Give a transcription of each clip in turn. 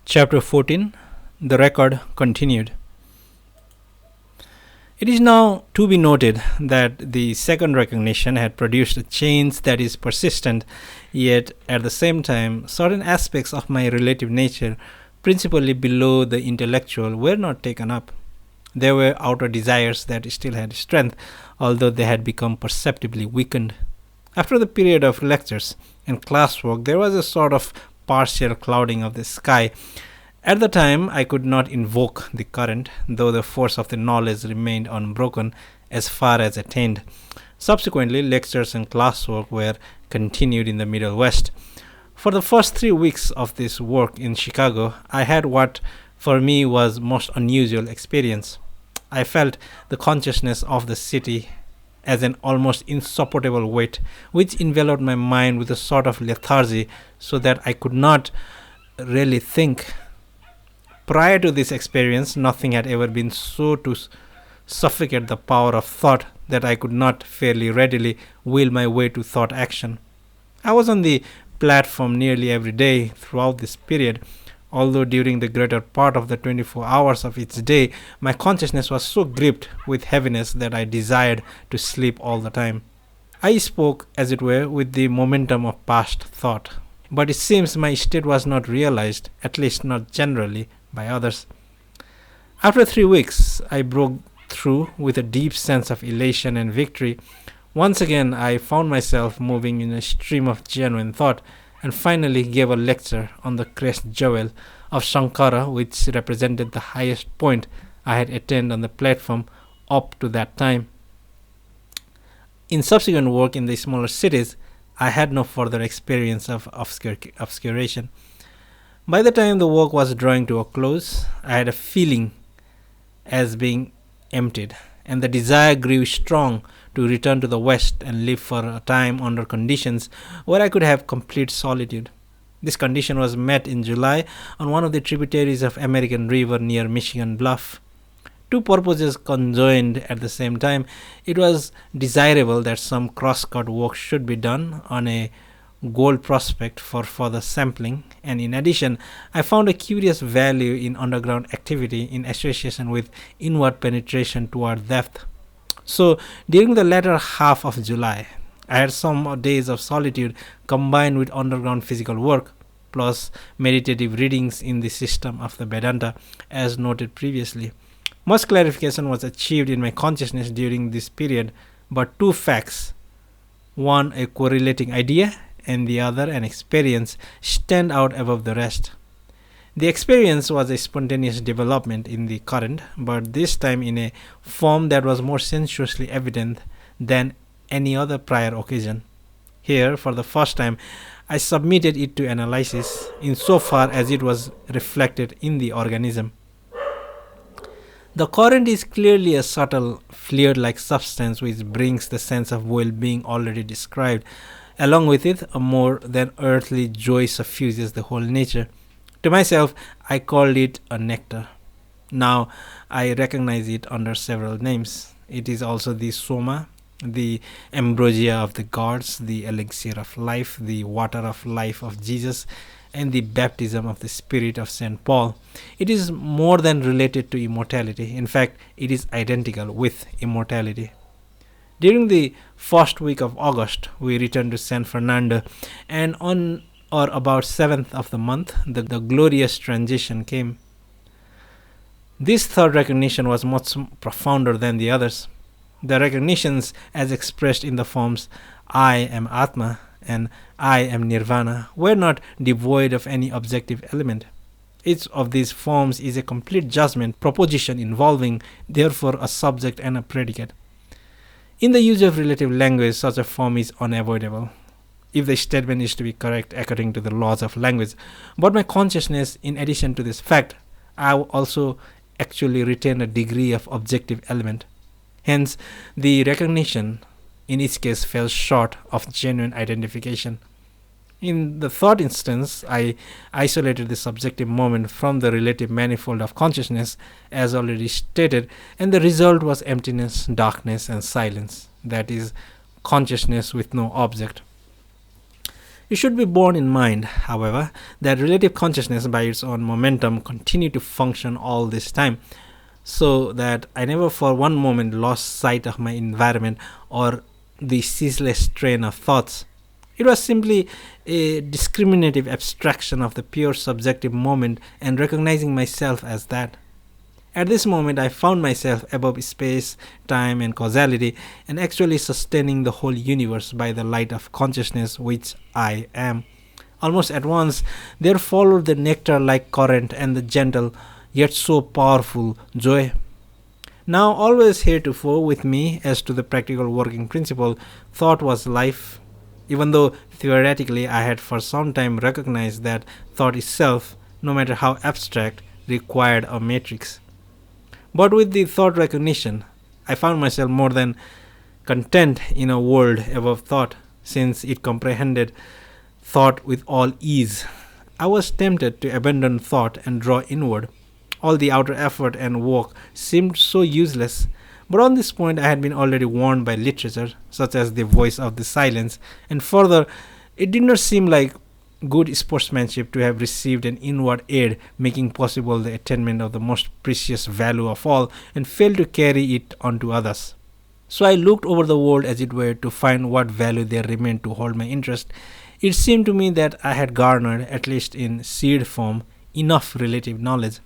Chapter 14. The record continued. It is now to be noted that the second recognition had produced a change that is persistent, yet at the same time, certain aspects of my relative nature, principally below the intellectual, were not taken up. There were outer desires that still had strength, although they had become perceptibly weakened. After the period of lectures and classwork, there was a sort of partial clouding of the sky. At the time, I could not invoke the current, though the force of the knowledge remained unbroken as far as attained. Subsequently, lectures and classwork were continued in the Middle West. For the first 3 weeks of this work in Chicago, I had what for me was most unusual experience. I felt the consciousness of the city as an almost insupportable weight, which enveloped my mind with a sort of lethargy, so that I could not really think. Prior to this experience, nothing had ever been so to suffocate the power of thought that I could not fairly readily will my way to thought action. I was on the platform nearly every day throughout this period, although during the greater part of the 24 hours of each day, my consciousness was so gripped with heaviness that I desired to sleep all the time. I spoke, as it were, with the momentum of past thought, but it seems my state was not realized, at least not generally, by others. After 3 weeks, I broke through with a deep sense of elation and victory. Once again, I found myself moving in a stream of genuine thought, and finally gave a lecture on the crest jewel of Sankara, which represented the highest point I had attained on the platform up to that time. In subsequent work in the smaller cities, I had no further experience of obscuration. By the time the work was drawing to a close, I had a feeling as being emptied, and the desire grew strong to return to the West and live for a time under conditions where I could have complete solitude. This condition was met in July on one of the tributaries of American River near Michigan Bluff. Two purposes conjoined at the same time. It was desirable that some cross-cut work should be done on a gold prospect for further sampling, and in addition, I found a curious value in underground activity in association with inward penetration toward depth. So, during the latter half of July, I had some days of solitude combined with underground physical work, plus meditative readings in the system of the Vedanta, as noted previously. Much clarification was achieved in my consciousness during this period, but two facts, one a correlating idea and the other an experience, stand out above the rest. The experience was a spontaneous development in the current, but this time in a form that was more sensuously evident than any other prior occasion. Here, for the first time, I submitted it to analysis insofar as it was reflected in the organism. The current is clearly a subtle, fluid-like substance which brings the sense of well-being already described. Along with it, a more than earthly joy suffuses the whole nature. To myself, I called it a nectar. Now, I recognize it under several names. It is also the soma, the ambrosia of the gods, the elixir of life, the water of life of Jesus, and the baptism of the Spirit of St. Paul. It is more than related to immortality. In fact, it is identical with immortality. During the first week of August, we returned to San Fernando, and on or about 7th of the month, the glorious transition came. This third recognition was much profounder than the others. The recognitions, as expressed in the forms I am Atma and I am Nirvana, were not devoid of any objective element. Each of these forms is a complete judgment proposition involving, therefore, a subject and a predicate. In the use of relative language, such a form is unavoidable, if the statement is to be correct according to the laws of language. But my consciousness, in addition to this fact, I also actually retain a degree of objective element. Hence, the recognition in each case fell short of genuine identification. In the third instance, I isolated the subjective moment from the relative manifold of consciousness, as already stated, and the result was emptiness, darkness, and silence, that is, consciousness with no object. It should be borne in mind, however, that relative consciousness by its own momentum continued to function all this time, so that I never for one moment lost sight of my environment or the ceaseless train of thoughts. It was simply a discriminative abstraction of the pure subjective moment and recognizing myself as that. At this moment, I found myself above space, time, and causality, and actually sustaining the whole universe by the light of consciousness which I am. Almost at once, there followed the nectar like current and the gentle, yet so powerful, joy. Now, always heretofore with me, as to the practical working principle, thought was life, even though theoretically I had for some time recognized that thought itself, no matter how abstract, required a matrix. But with the thought recognition, I found myself more than content in a world above thought, since it comprehended thought with all ease. I was tempted to abandon thought and draw inward. All the outer effort and work seemed so useless, but on this point I had been already warned by literature, such as The Voice of the Silence, and further, it did not seem like good sportsmanship to have received an inward aid making possible the attainment of the most precious value of all and fail to carry it on to others. So I looked over the world as it were to find what value there remained to hold my interest. It seemed to me that I had garnered, at least in seed form, enough relative knowledge.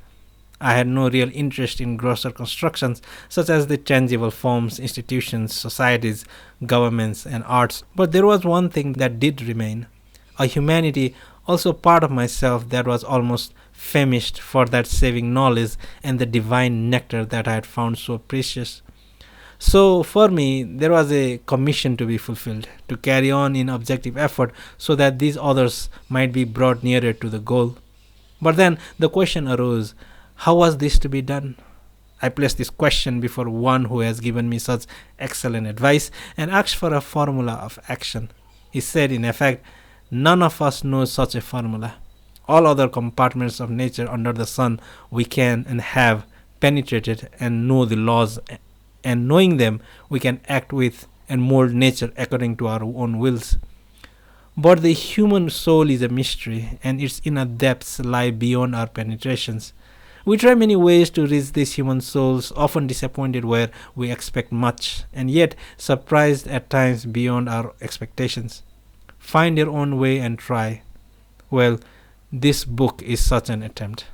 I had no real interest in grosser constructions such as the tangible forms, institutions, societies, governments, and arts, but there was one thing that did remain, a humanity, also part of myself, that was almost famished for that saving knowledge and the divine nectar that I had found so precious. So, for me, there was a commission to be fulfilled, to carry on in objective effort so that these others might be brought nearer to the goal. But then the question arose, how was this to be done? I placed this question before one who has given me such excellent advice and asked for a formula of action. He said, in effect, none of us knows such a formula. All other compartments of nature under the sun we can and have penetrated and know the laws, and knowing them we can act with and mold nature according to our own wills. But the human soul is a mystery, and its inner depths lie beyond our penetrations. We try many ways to reach these human souls, often disappointed where we expect much, and yet surprised at times beyond our expectations. Find your own way and try. Well, this book is such an attempt.